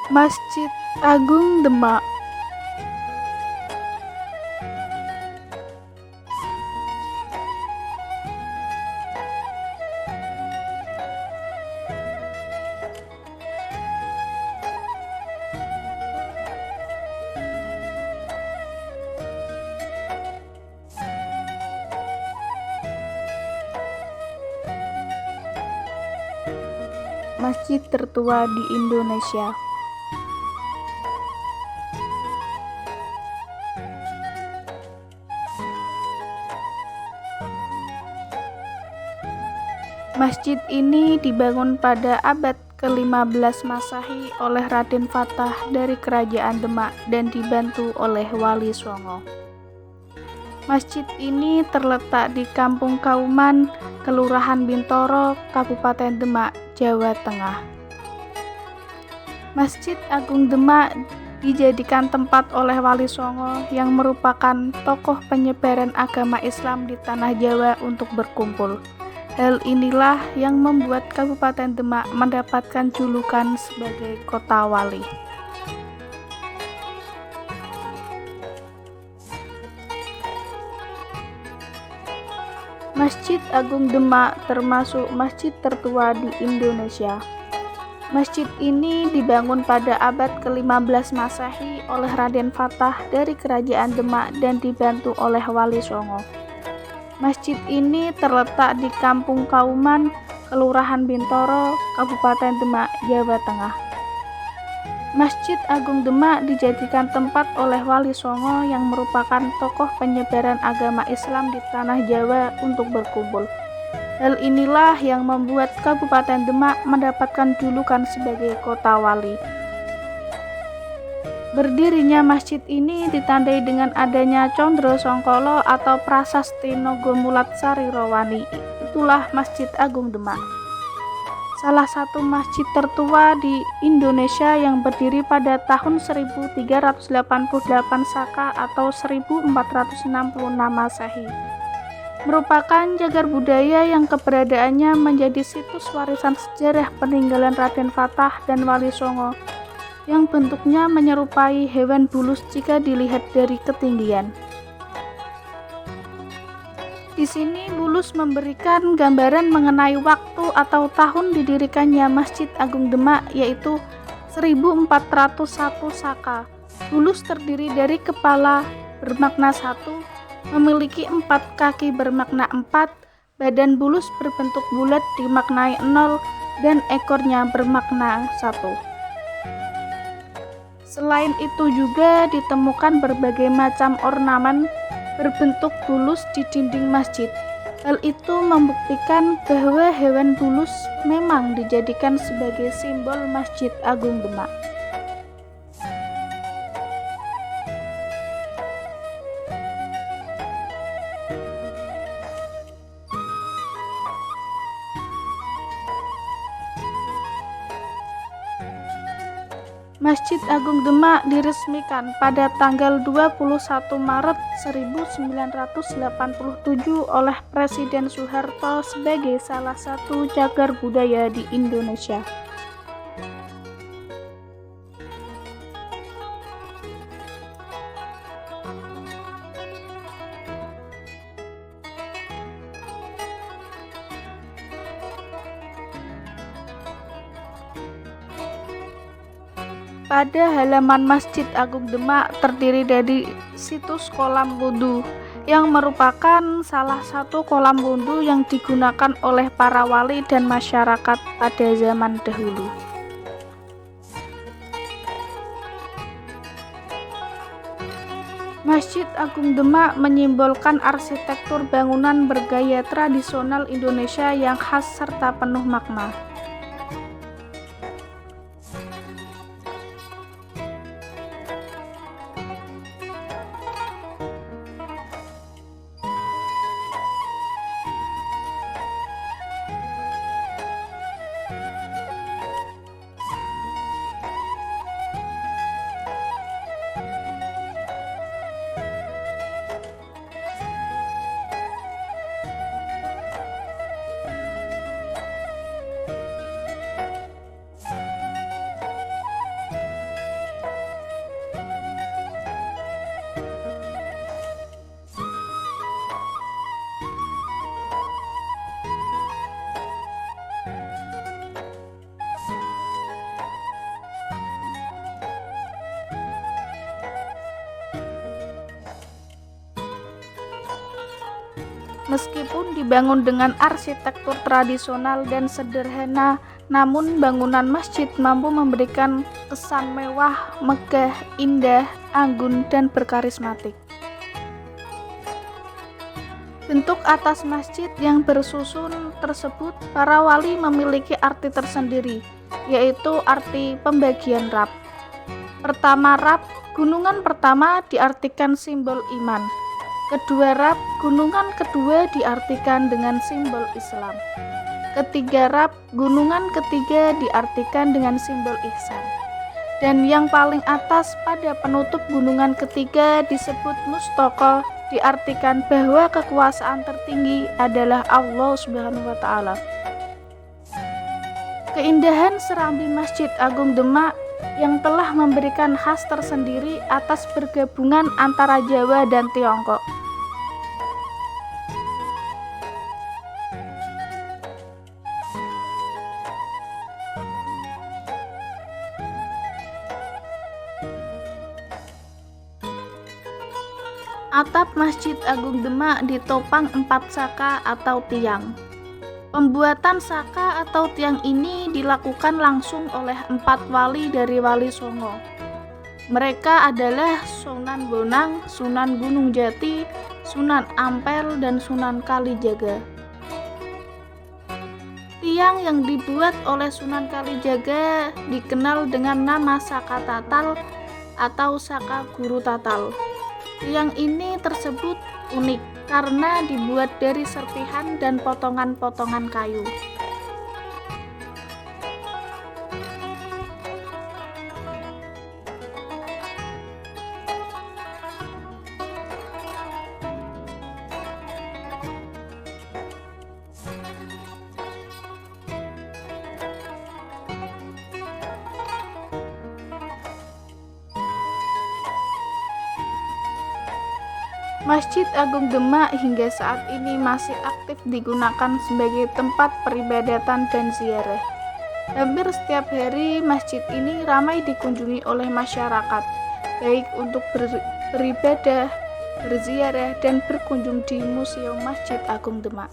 Masjid Agung Demak. Masjid tertua di Indonesia. Masjid ini dibangun pada abad ke-15 Masehi oleh Raden Fatah dari Kerajaan Demak dan dibantu oleh Wali Songo. Masjid ini terletak di Kampung Kauman, Kelurahan Bintoro, Kabupaten Demak, Jawa Tengah. Masjid Agung Demak dijadikan tempat oleh Wali Songo yang merupakan tokoh penyebaran agama Islam di tanah Jawa untuk berkumpul. Hal inilah yang membuat Kabupaten Demak mendapatkan julukan sebagai Kota Wali. Masjid Agung Demak termasuk masjid tertua di Indonesia. Masjid ini dibangun pada abad ke-15 Masehi oleh Raden Fatah dari Kerajaan Demak dan dibantu oleh Wali Songo. Masjid ini terletak di Kampung Kauman, Kelurahan Bintoro, Kabupaten Demak, Jawa Tengah. Masjid Agung Demak dijadikan tempat oleh Wali Songo yang merupakan tokoh penyebaran agama Islam di tanah Jawa untuk berkumpul. Hal inilah yang membuat Kabupaten Demak mendapatkan julukan sebagai Kota Wali. Berdirinya masjid ini ditandai dengan adanya Condro Songkolo atau Prasasti Nogomulat Sari Rowani. Itulah Masjid Agung Demak. Salah satu masjid tertua di Indonesia yang berdiri pada tahun 1388 Saka atau 1466 Masehi. Merupakan cagar budaya yang keberadaannya menjadi situs warisan sejarah peninggalan Raden Fatah dan Wali Songo yang bentuknya menyerupai hewan bulus jika dilihat dari ketinggian. Di sini bulus memberikan gambaran mengenai waktu atau tahun didirikannya Masjid Agung Demak, yaitu 1401 Saka. Bulus terdiri dari kepala bermakna 1, memiliki 4 kaki bermakna 4, badan bulus berbentuk bulat dimaknai 0, dan ekornya bermakna 1. Selain itu juga ditemukan berbagai macam ornamen berbentuk bulus di dinding masjid. Hal itu membuktikan bahwa hewan bulus memang dijadikan sebagai simbol Masjid Agung Demak. Masjid Agung Demak diresmikan pada tanggal 21 Maret 1987 oleh Presiden Soeharto sebagai salah satu cagar budaya di Indonesia. Pada halaman Masjid Agung Demak terdiri dari situs kolam wudhu yang merupakan salah satu kolam wudhu yang digunakan oleh para wali dan masyarakat pada zaman dahulu. Masjid Agung Demak menyimbolkan arsitektur bangunan bergaya tradisional Indonesia yang khas serta penuh makna. Meskipun dibangun dengan arsitektur tradisional dan sederhana, namun bangunan masjid mampu memberikan kesan mewah, megah, indah, anggun, dan berkarismatik. Bentuk atas masjid yang bersusun tersebut para wali memiliki arti tersendiri, yaitu arti pembagian rab. Pertama rab, gunungan pertama diartikan simbol iman. Kedua rab, gunungan kedua diartikan dengan simbol Islam. Ketiga rab, gunungan ketiga diartikan dengan simbol ihsan. Dan yang paling atas pada penutup gunungan ketiga disebut mustaqo, diartikan bahwa kekuasaan tertinggi adalah Allah Subhanahu wa Ta'ala. Keindahan serambi Masjid Agung Demak yang telah memberikan khas tersendiri atas bergabungan antara Jawa dan Tiongkok. Atap Masjid Agung Demak ditopang 4 saka atau tiang. Pembuatan saka atau tiang ini dilakukan langsung oleh 4 wali dari Wali Songo. Mereka adalah Sunan Bonang, Sunan Gunung Jati, Sunan Ampel, dan Sunan Kalijaga. Tiang yang dibuat oleh Sunan Kalijaga dikenal dengan nama Saka Tatal atau Saka Guru Tatal. Tiang ini tersebut unik karena dibuat dari serpihan dan potongan-potongan kayu. Masjid Agung Demak hingga saat ini masih aktif digunakan sebagai tempat peribadatan dan ziarah. Hampir setiap hari masjid ini ramai dikunjungi oleh masyarakat, baik untuk beribadah, berziarah, dan berkunjung di Museum Masjid Agung Demak.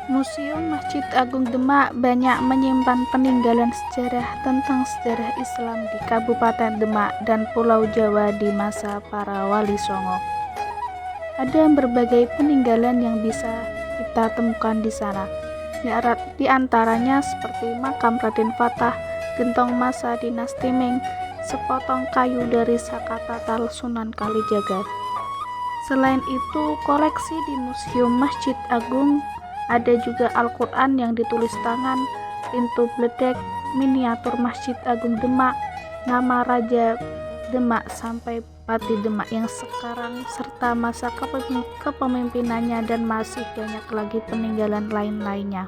Museum Masjid Agung Demak banyak menyimpan peninggalan sejarah tentang sejarah Islam di Kabupaten Demak dan Pulau Jawa di masa para Wali Songo. Ada berbagai peninggalan yang bisa kita temukan di sana. Di antaranya seperti makam Raden Fatah, gentong masa dinasti Ming, sepotong kayu dari Saka Tatal Sunan Kalijaga. Selain itu, koleksi di Museum Masjid Agung ada juga Al-Quran yang ditulis tangan, pintu bledek, miniatur Masjid Agung Demak, nama Raja Demak sampai Pati Demak yang sekarang, serta masa kepemimpinannya, dan masih banyak lagi peninggalan lain-lainnya.